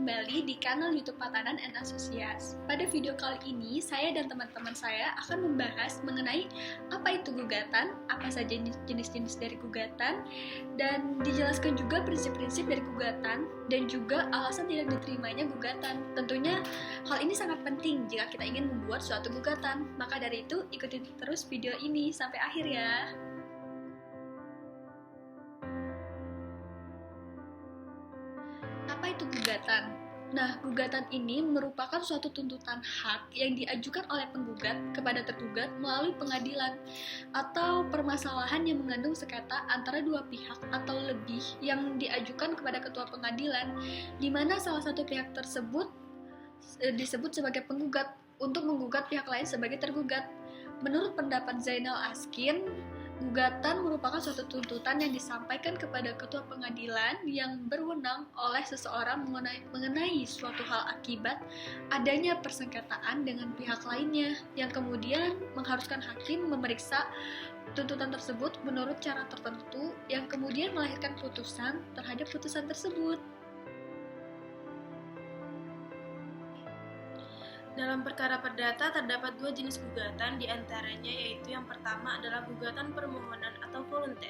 kembali di kanal YouTube Patanan and Associates. Pada video kali ini, saya dan teman-teman saya akan membahas mengenai apa itu gugatan, apa saja jenis-jenis dari gugatan, dan dijelaskan juga prinsip-prinsip dari gugatan, dan juga alasan tidak diterimanya gugatan. Tentunya hal ini sangat penting jika kita ingin membuat suatu gugatan. Maka dari itu, ikuti terus video ini sampai akhir ya. Apa itu gugatan? Nah, gugatan ini merupakan suatu tuntutan hak yang diajukan oleh penggugat kepada tergugat melalui pengadilan atau permasalahan yang mengandung sengketa antara dua pihak atau lebih yang diajukan kepada ketua pengadilan, di mana salah satu pihak tersebut disebut sebagai penggugat untuk menggugat pihak lain sebagai tergugat. Menurut pendapat Zainal Askin, gugatan merupakan suatu tuntutan yang disampaikan kepada ketua pengadilan yang berwenang oleh seseorang mengenai suatu hal akibat adanya persengketaan dengan pihak lainnya, yang kemudian mengharuskan hakim memeriksa tuntutan tersebut menurut cara tertentu yang kemudian melahirkan putusan terhadap putusan tersebut. Dalam perkara perdata terdapat dua jenis gugatan, diantaranya yaitu yang pertama adalah gugatan permohonan atau volunter.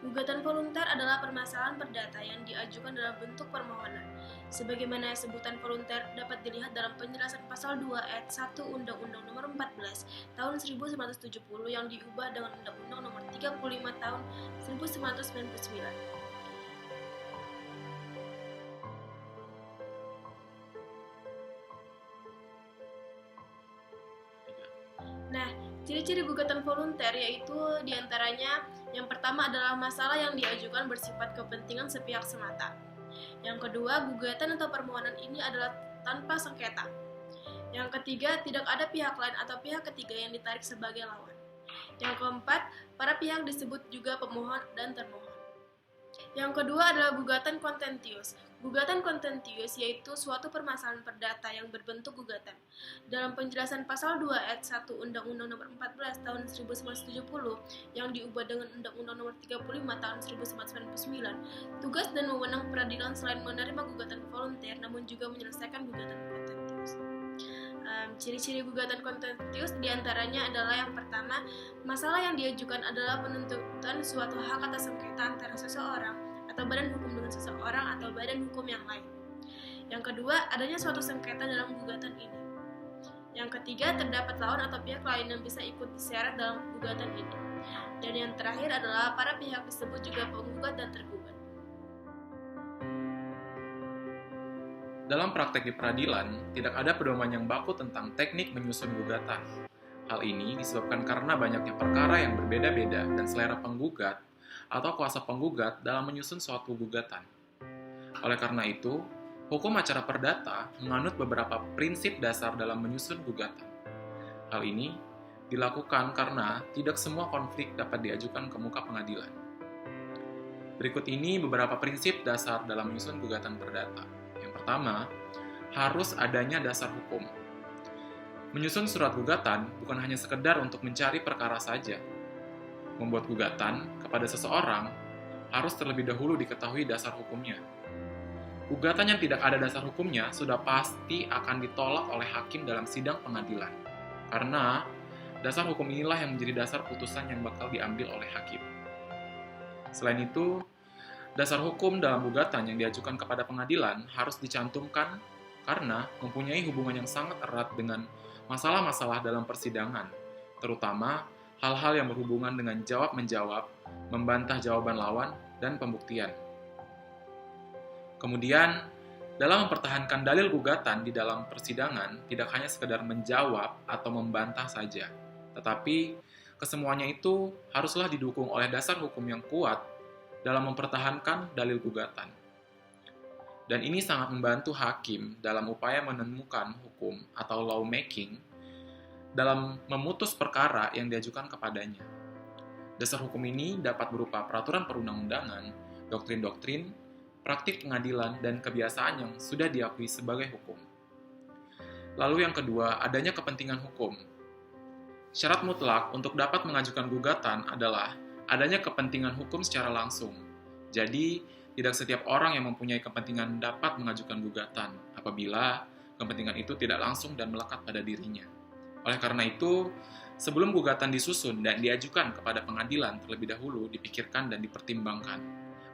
Gugatan volunter adalah permasalahan perdata yang diajukan dalam bentuk permohonan. Sebagaimana sebutan volunter dapat dilihat dalam penjelasan pasal 2 ayat 1 Undang-Undang Nomor 14 Tahun 1970 yang diubah dengan Undang-Undang Nomor 35 Tahun 1999. Nah, ciri-ciri gugatan volunter yaitu diantaranya yang pertama adalah masalah yang diajukan bersifat kepentingan sepihak semata. Yang kedua, gugatan atau permohonan ini adalah tanpa sengketa. Yang ketiga, tidak ada pihak lain atau pihak ketiga yang ditarik sebagai lawan. Yang keempat, para pihak disebut juga pemohon dan termohon. Yang kedua adalah gugatan kontentius. Gugatan kontentius yaitu suatu permasalahan perdata yang berbentuk gugatan. Dalam penjelasan pasal 2 ayat 1 Undang-Undang Nomor 14 Tahun 1970 yang diubah dengan Undang-Undang Nomor 35 Tahun 1999, tugas dan wewenang peradilan selain menerima gugatan volunter namun juga menyelesaikan gugatan kontentius. Ciri-ciri gugatan kontentius diantaranya adalah yang pertama, masalah yang diajukan adalah penuntutan suatu hak atas sengketa antara seseorang atau badan hukum dengan seseorang atau badan hukum yang lain. Yang kedua, adanya suatu sengketa dalam gugatan ini. Yang ketiga, terdapat lawan atau pihak lain yang bisa ikut diseret dalam gugatan ini. Dan yang terakhir adalah para pihak disebut juga penggugat dan tergugat. Dalam praktek di peradilan, tidak ada pedoman yang baku tentang teknik menyusun gugatan. Hal ini disebabkan karena banyaknya perkara yang berbeda-beda dan selera penggugat atau kuasa penggugat dalam menyusun suatu gugatan. Oleh karena itu, hukum acara perdata menganut beberapa prinsip dasar dalam menyusun gugatan. Hal ini dilakukan karena tidak semua konflik dapat diajukan ke muka pengadilan. Berikut ini beberapa prinsip dasar dalam menyusun gugatan perdata. Yang pertama, harus adanya dasar hukum. Menyusun surat gugatan bukan hanya sekedar untuk mencari perkara saja. Membuat gugatan kepada seseorang harus terlebih dahulu diketahui dasar hukumnya. Gugatan yang tidak ada dasar hukumnya sudah pasti akan ditolak oleh hakim dalam sidang pengadilan, karena dasar hukum inilah yang menjadi dasar putusan yang bakal diambil oleh hakim. Selain itu, dasar hukum dalam gugatan yang diajukan kepada pengadilan harus dicantumkan karena mempunyai hubungan yang sangat erat dengan masalah-masalah dalam persidangan, terutama hal-hal yang berhubungan dengan jawab-menjawab, membantah jawaban lawan, dan pembuktian. Kemudian, dalam mempertahankan dalil gugatan di dalam persidangan, tidak hanya sekedar menjawab atau membantah saja, tetapi kesemuanya itu haruslah didukung oleh dasar hukum yang kuat dalam mempertahankan dalil gugatan. Dan ini sangat membantu hakim dalam upaya menemukan hukum atau lawmaking dalam memutus perkara yang diajukan kepadanya. Dasar hukum ini dapat berupa peraturan perundang-undangan, doktrin-doktrin, praktik pengadilan, dan kebiasaan yang sudah diakui sebagai hukum. Lalu yang kedua, adanya kepentingan hukum. Syarat mutlak untuk dapat mengajukan gugatan adalah adanya kepentingan hukum secara langsung. Jadi, Tidak setiap orang yang mempunyai kepentingan dapat mengajukan gugatan apabila kepentingan itu tidak langsung dan melekat pada dirinya. Oleh karena itu, sebelum gugatan disusun dan diajukan kepada pengadilan, terlebih dahulu dipikirkan dan dipertimbangkan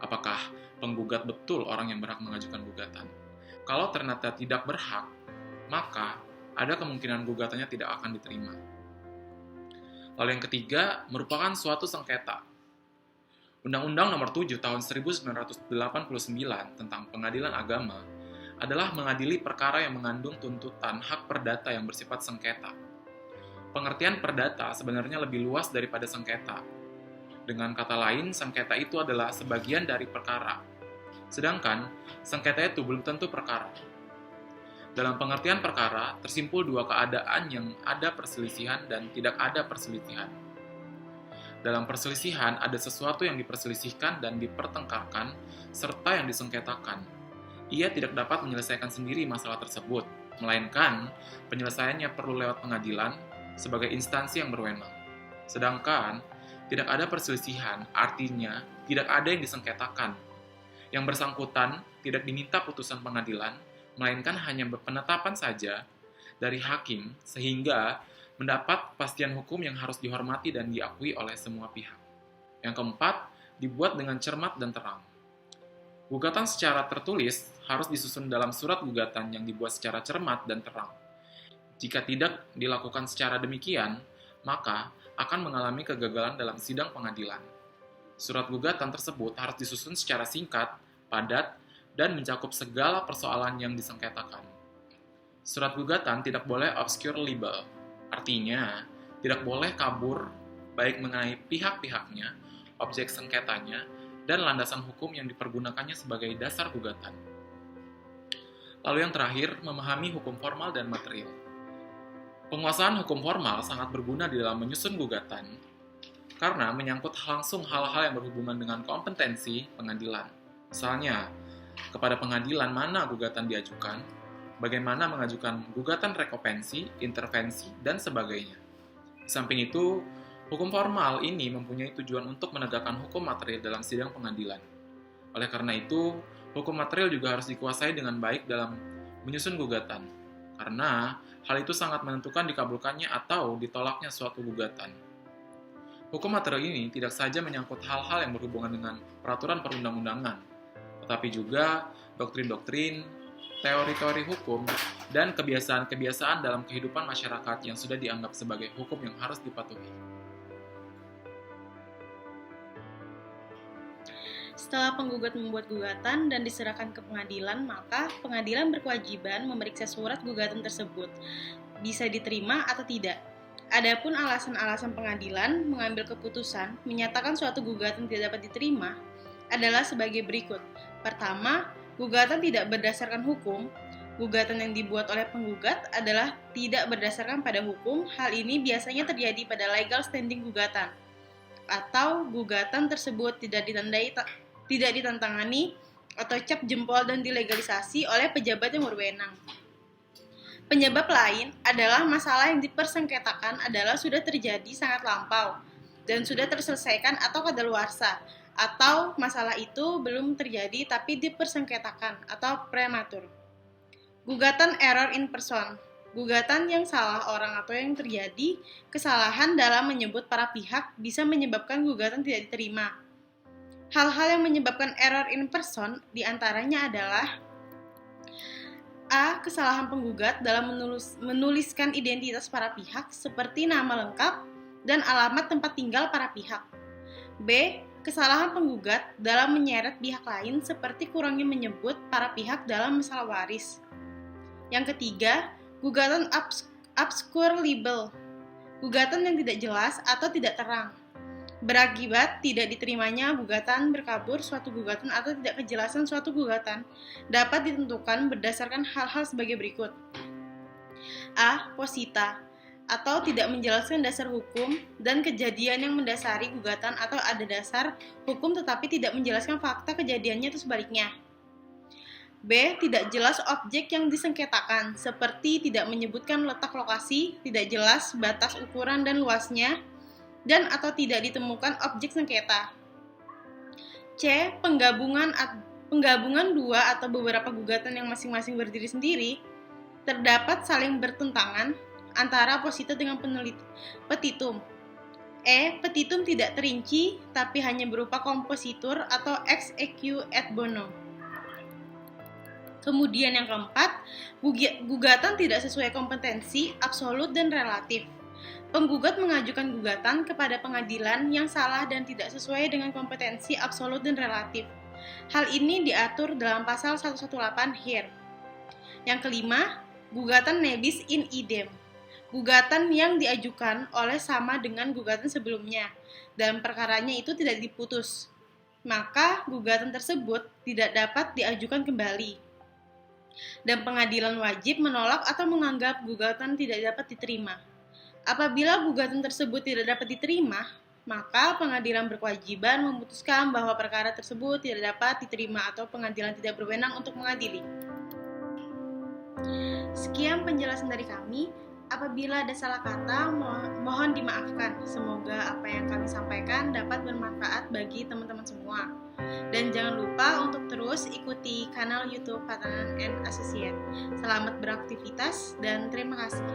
apakah penggugat betul orang yang berhak mengajukan gugatan. Kalau ternyata tidak berhak, maka ada kemungkinan gugatannya tidak akan diterima. Lalu yang ketiga, merupakan suatu sengketa. Undang-Undang Nomor 7 Tahun 1989 tentang Pengadilan Agama adalah mengadili perkara yang mengandung tuntutan hak perdata yang bersifat sengketa. Pengertian perdata sebenarnya lebih luas daripada sengketa. Dengan kata lain, sengketa itu adalah sebagian dari perkara. Sedangkan, sengketa itu belum tentu perkara. Dalam pengertian perkara, tersimpul dua keadaan yang ada perselisihan dan tidak ada perselisihan. Dalam perselisihan, ada sesuatu yang diperselisihkan dan dipertengkarkan, serta yang disengketakan. Ia tidak dapat menyelesaikan sendiri masalah tersebut, melainkan penyelesaiannya perlu lewat pengadilan sebagai instansi yang berwenang. Sedangkan, tidak ada perselisihan, artinya tidak ada yang disengketakan. Yang bersangkutan tidak diminta putusan pengadilan, melainkan hanya penetapan saja dari hakim, sehingga mendapat kepastian hukum yang harus dihormati dan diakui oleh semua pihak. Yang keempat, dibuat dengan cermat dan terang. Gugatan secara tertulis harus disusun dalam surat gugatan yang dibuat secara cermat dan terang. Jika tidak dilakukan secara demikian, maka akan mengalami kegagalan dalam sidang pengadilan. Surat gugatan tersebut harus disusun secara singkat, padat, dan mencakup segala persoalan yang disengketakan. Surat gugatan tidak boleh obscure libel. Artinya, tidak boleh kabur baik mengenai pihak-pihaknya, objek sengketanya, dan landasan hukum yang dipergunakannya sebagai dasar gugatan. Lalu yang terakhir, memahami hukum formal dan material. Penguasaan hukum formal sangat berguna di dalam menyusun gugatan, karena menyangkut langsung hal-hal yang berhubungan dengan kompetensi pengadilan. Misalnya, kepada pengadilan mana gugatan diajukan, bagaimana mengajukan gugatan rekopensi, intervensi, dan sebagainya. Di samping itu, hukum formal ini mempunyai tujuan untuk menegakkan hukum material dalam sidang pengadilan. Oleh karena itu, hukum material juga harus dikuasai dengan baik dalam menyusun gugatan, karena hal itu sangat menentukan dikabulkannya atau ditolaknya suatu gugatan. Hukum material ini tidak saja menyangkut hal-hal yang berhubungan dengan peraturan perundang-undangan, tetapi juga doktrin-doktrin, teori-teori hukum, dan kebiasaan-kebiasaan dalam kehidupan masyarakat yang sudah dianggap sebagai hukum yang harus dipatuhi. Setelah penggugat membuat gugatan dan diserahkan ke pengadilan, maka pengadilan berkewajiban memeriksa surat gugatan tersebut, bisa diterima atau tidak. Adapun alasan-alasan pengadilan mengambil keputusan menyatakan suatu gugatan tidak dapat diterima adalah sebagai berikut. Pertama, gugatan tidak berdasarkan hukum. Gugatan yang dibuat oleh penggugat adalah tidak berdasarkan pada hukum. Hal ini biasanya terjadi pada legal standing gugatan, atau gugatan tersebut tidak ditantangani atau cap jempol dan dilegalisasi oleh pejabat yang berwenang. Penyebab lain adalah masalah yang dipersengketakan adalah sudah terjadi sangat lampau dan sudah terselesaikan atau kadaluarsa, atau masalah itu belum terjadi tapi dipersengketakan atau prematur. Gugatan error in person, gugatan yang salah orang atau yang terjadi kesalahan dalam menyebut para pihak bisa menyebabkan gugatan tidak diterima. Hal-hal yang menyebabkan error in person diantaranya adalah A. Kesalahan penggugat dalam menuliskan identitas para pihak seperti nama lengkap dan alamat tempat tinggal para pihak. B. Kesalahan penggugat dalam menyeret pihak lain seperti kurangnya menyebut para pihak dalam masalah waris. Yang ketiga, gugatan obscure libel, gugatan yang tidak jelas atau tidak terang. Berakibat tidak diterimanya gugatan, berkabur suatu gugatan atau tidak kejelasan suatu gugatan dapat ditentukan berdasarkan hal-hal sebagai berikut. A. Posita, atau tidak menjelaskan dasar hukum dan kejadian yang mendasari gugatan, atau ada dasar hukum tetapi tidak menjelaskan fakta kejadiannya atau sebaliknya. B. Tidak jelas objek yang disengketakan, seperti tidak menyebutkan letak lokasi, tidak jelas batas ukuran dan luasnya, dan atau tidak ditemukan objek sengketa. C. penggabungan dua atau beberapa gugatan yang masing-masing berdiri sendiri, terdapat saling bertentangan antara posita dengan petitum. Petitum tidak terinci, tapi hanya berupa kompositur atau ex equo et bono. Kemudian yang keempat, gugatan tidak sesuai kompetensi, absolut dan relatif. Penggugat mengajukan gugatan kepada pengadilan yang salah dan tidak sesuai dengan kompetensi, absolut dan relatif. Hal ini diatur dalam pasal 118 HIR. Yang kelima, gugatan nebis in idem. Gugatan yang diajukan oleh sama dengan gugatan sebelumnya, dan perkaranya itu tidak diputus, maka gugatan tersebut tidak dapat diajukan kembali. Dan pengadilan wajib menolak atau menganggap gugatan tidak dapat diterima. Apabila gugatan tersebut tidak dapat diterima, maka pengadilan berkewajiban memutuskan bahwa perkara tersebut tidak dapat diterima atau pengadilan tidak berwenang untuk mengadili. Sekian penjelasan dari kami. Apabila ada salah kata, mohon dimaafkan. Semoga apa yang kami sampaikan dapat bermanfaat bagi teman-teman semua. Dan jangan lupa untuk terus ikuti kanal YouTube Patanan & Associate. Selamat beraktivitas dan terima kasih.